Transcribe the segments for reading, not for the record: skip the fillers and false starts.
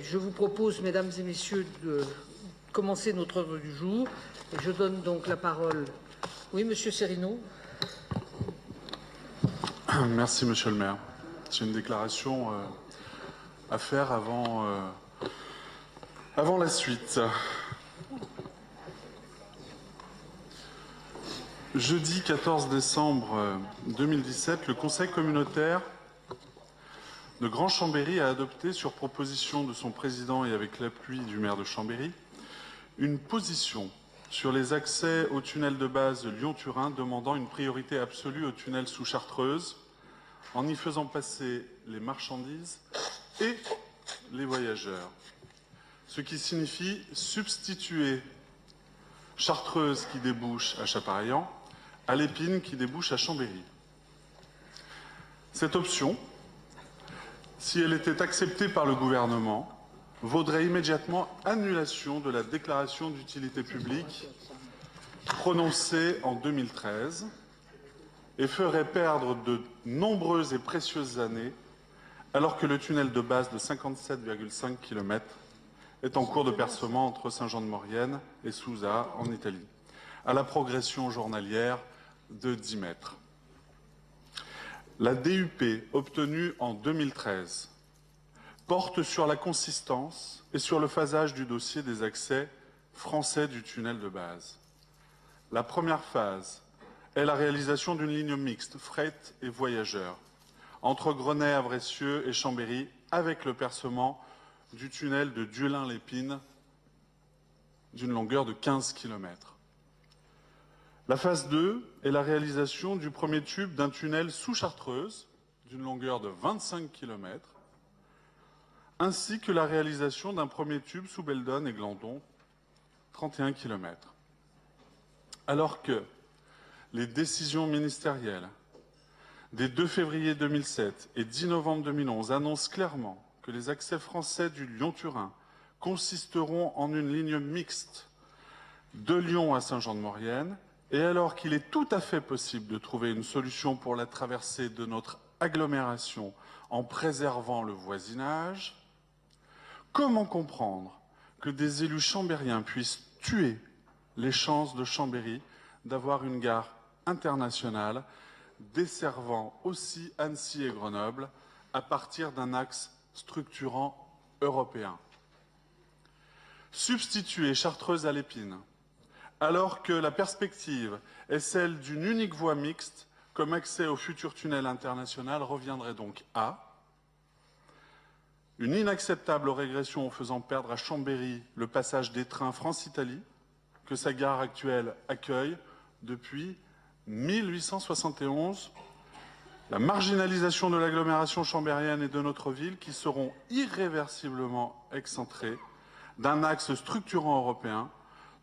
Je vous propose, mesdames et messieurs, de commencer notre ordre du jour. Et je donne donc la parole. Oui, monsieur Cerino. Merci, monsieur le maire. J'ai une déclaration à faire avant la suite. Jeudi 14 décembre 2017, le Conseil communautaire de Grand Chambéry a adopté, sur proposition de son président et avec l'appui du maire de Chambéry, une position sur les accès au tunnel de base Lyon-Turin, demandant une priorité absolue au tunnel sous Chartreuse, en y faisant passer les marchandises et les voyageurs. Ce qui signifie substituer Chartreuse qui débouche à Chapareillan à l'Épine qui débouche à Chambéry. Cette option, si elle était acceptée par le gouvernement, vaudrait immédiatement annulation de la déclaration d'utilité publique prononcée en 2013 et ferait perdre de nombreuses et précieuses années alors que le tunnel de base de 57,5 km est en cours de percement entre Saint-Jean-de-Maurienne et Susa en Italie, à la progression journalière de 10 mètres. La DUP obtenue en 2013 porte sur la consistance et sur le phasage du dossier des accès français du tunnel de base. La première phase est la réalisation d'une ligne mixte, fret et voyageurs, entre Grenay, Avressieux et Chambéry, avec le percement du tunnel de Dieullin-l'Épine d'une longueur de 15 km. La phase 2 est la réalisation du premier tube d'un tunnel sous Chartreuse d'une longueur de 25 km, ainsi que la réalisation d'un premier tube sous Beldonne et Glandon, 31 km. Alors que les décisions ministérielles des 2 février 2007 et 10 novembre 2011 annoncent clairement que les accès français du Lyon-Turin consisteront en une ligne mixte de Lyon à Saint-Jean-de-Maurienne, et alors qu'il est tout à fait possible de trouver une solution pour la traversée de notre agglomération en préservant le voisinage, comment comprendre que des élus chambériens puissent tuer les chances de Chambéry d'avoir une gare internationale desservant aussi Annecy et Grenoble à partir d'un axe structurant européen? Substituer Chartreuse à l'Épine, alors que la perspective est celle d'une unique voie mixte comme accès au futur tunnel international, reviendrait donc à une inacceptable régression en faisant perdre à Chambéry le passage des trains France-Italie, que sa gare actuelle accueille depuis 1871, la marginalisation de l'agglomération chambérienne et de notre ville qui seront irréversiblement excentrées d'un axe structurant européen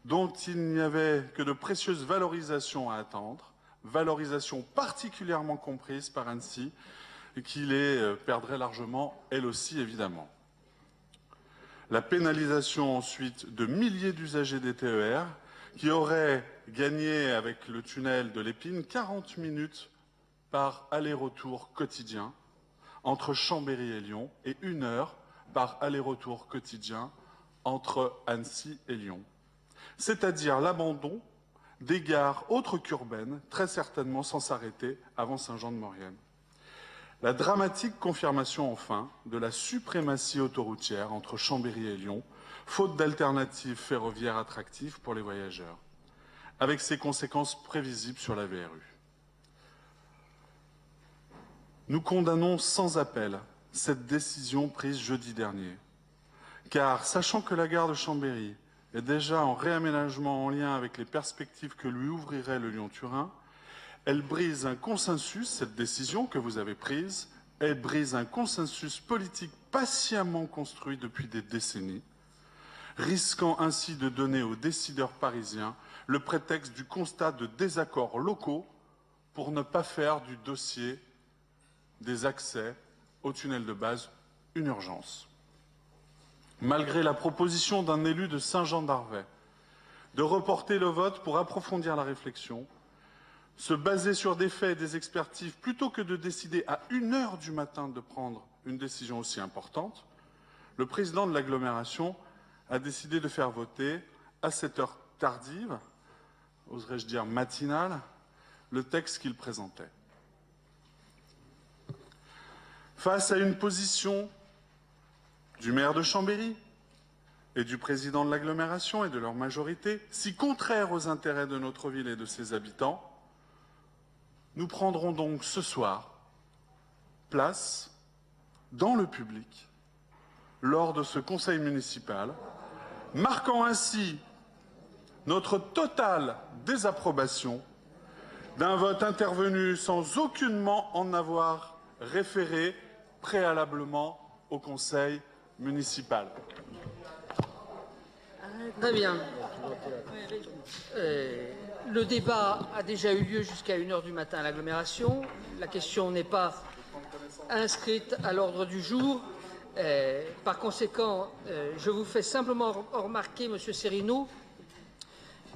dont il n'y avait que de précieuses valorisations à attendre, valorisations particulièrement comprises par Annecy, et qui les perdrait largement, elle aussi, évidemment. La pénalisation ensuite de milliers d'usagers des TER qui auraient gagné avec le tunnel de l'Épine 40 minutes par aller-retour quotidien entre Chambéry et Lyon et 1 heure par aller-retour quotidien entre Annecy et Lyon. C'est-à-dire l'abandon des gares autres qu'urbaines, très certainement sans s'arrêter avant Saint-Jean-de-Maurienne. La dramatique confirmation, enfin, de la suprématie autoroutière entre Chambéry et Lyon, faute d'alternatives ferroviaires attractives pour les voyageurs, avec ses conséquences prévisibles sur la VRU. Nous condamnons sans appel cette décision prise jeudi dernier, car, sachant que la gare de Chambéry est déjà en réaménagement en lien avec les perspectives que lui ouvrirait le Lyon-Turin, elle brise un consensus, cette décision que vous avez prise, elle brise un consensus politique patiemment construit depuis des décennies, risquant ainsi de donner aux décideurs parisiens le prétexte du constat de désaccords locaux pour ne pas faire du dossier des accès au tunnel de base une urgence. Malgré la proposition d'un élu de Saint-Jean-d'Arvey de reporter le vote pour approfondir la réflexion, se baser sur des faits et des expertises plutôt que de décider à 1 heure du matin de prendre une décision aussi importante, le président de l'agglomération a décidé de faire voter, à cette heure tardive, oserais-je dire matinale, le texte qu'il présentait. Face à une position du maire de Chambéry et du président de l'agglomération et de leur majorité, si contraire aux intérêts de notre ville et de ses habitants, nous prendrons donc ce soir place dans le public lors de ce conseil municipal, marquant ainsi notre totale désapprobation d'un vote intervenu sans aucunement en avoir référé préalablement au conseil municipal. Très bien. Le débat a déjà eu lieu jusqu'à 1 h du matin à l'agglomération. La question n'est pas inscrite à l'ordre du jour. Par conséquent, je vous fais simplement remarquer, Monsieur Serino,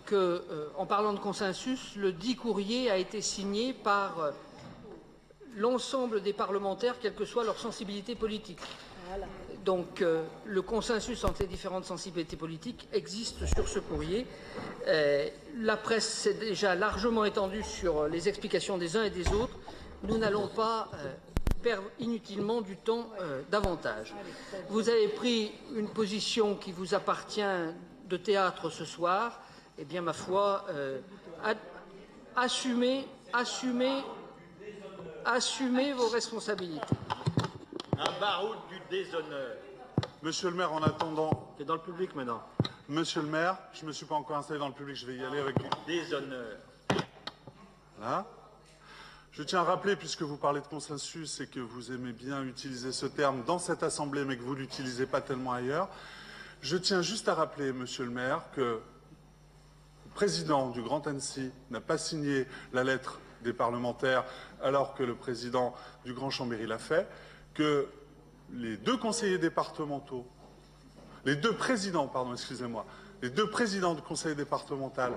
qu'en parlant de consensus, le dit courrier a été signé par l'ensemble des parlementaires, quelle que soit leur sensibilité politique. Donc, le consensus entre les différentes sensibilités politiques existe sur ce courrier. La presse s'est déjà largement étendue sur les explications des uns et des autres. Nous n'allons pas perdre inutilement du temps davantage. Vous avez pris une position qui vous appartient de théâtre ce soir. Eh bien, ma foi, assumez vos responsabilités. Un baroud du déshonneur. Monsieur le maire, en attendant... C'est dans le public maintenant. Monsieur le maire, je ne me suis pas encore installé dans le public, je vais y aller avec... Déshonneur. Voilà. Je tiens à rappeler, puisque vous parlez de consensus et que vous aimez bien utiliser ce terme dans cette assemblée, mais que vous ne l'utilisez pas tellement ailleurs, je tiens juste à rappeler, monsieur le maire, que le président du Grand Annecy n'a pas signé la lettre des parlementaires alors que le président du Grand Chambéry l'a fait, que les deux conseillers départementaux, les deux présidents du conseil départemental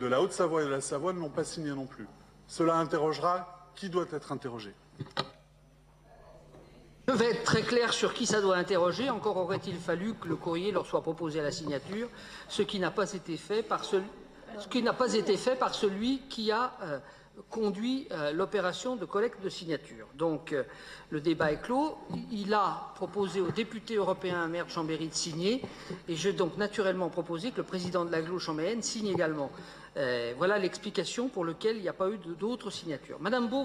de la Haute-Savoie et de la Savoie ne l'ont pas signé non plus. Cela interrogera qui doit être interrogé. Je vais être très clair sur qui ça doit interroger. Encore aurait-il fallu que le courrier leur soit proposé à la signature, ce qui n'a pas été fait par celui qui a conduit l'opération de collecte de signatures. Donc, le débat est clos. Il a proposé aux députés européens, maire de Chambéry, de signer. Et je vais donc naturellement proposer que le président de l'agglo chambérienne signe également. Voilà l'explication pour laquelle il n'y a pas eu d'autres signatures. Madame Beau,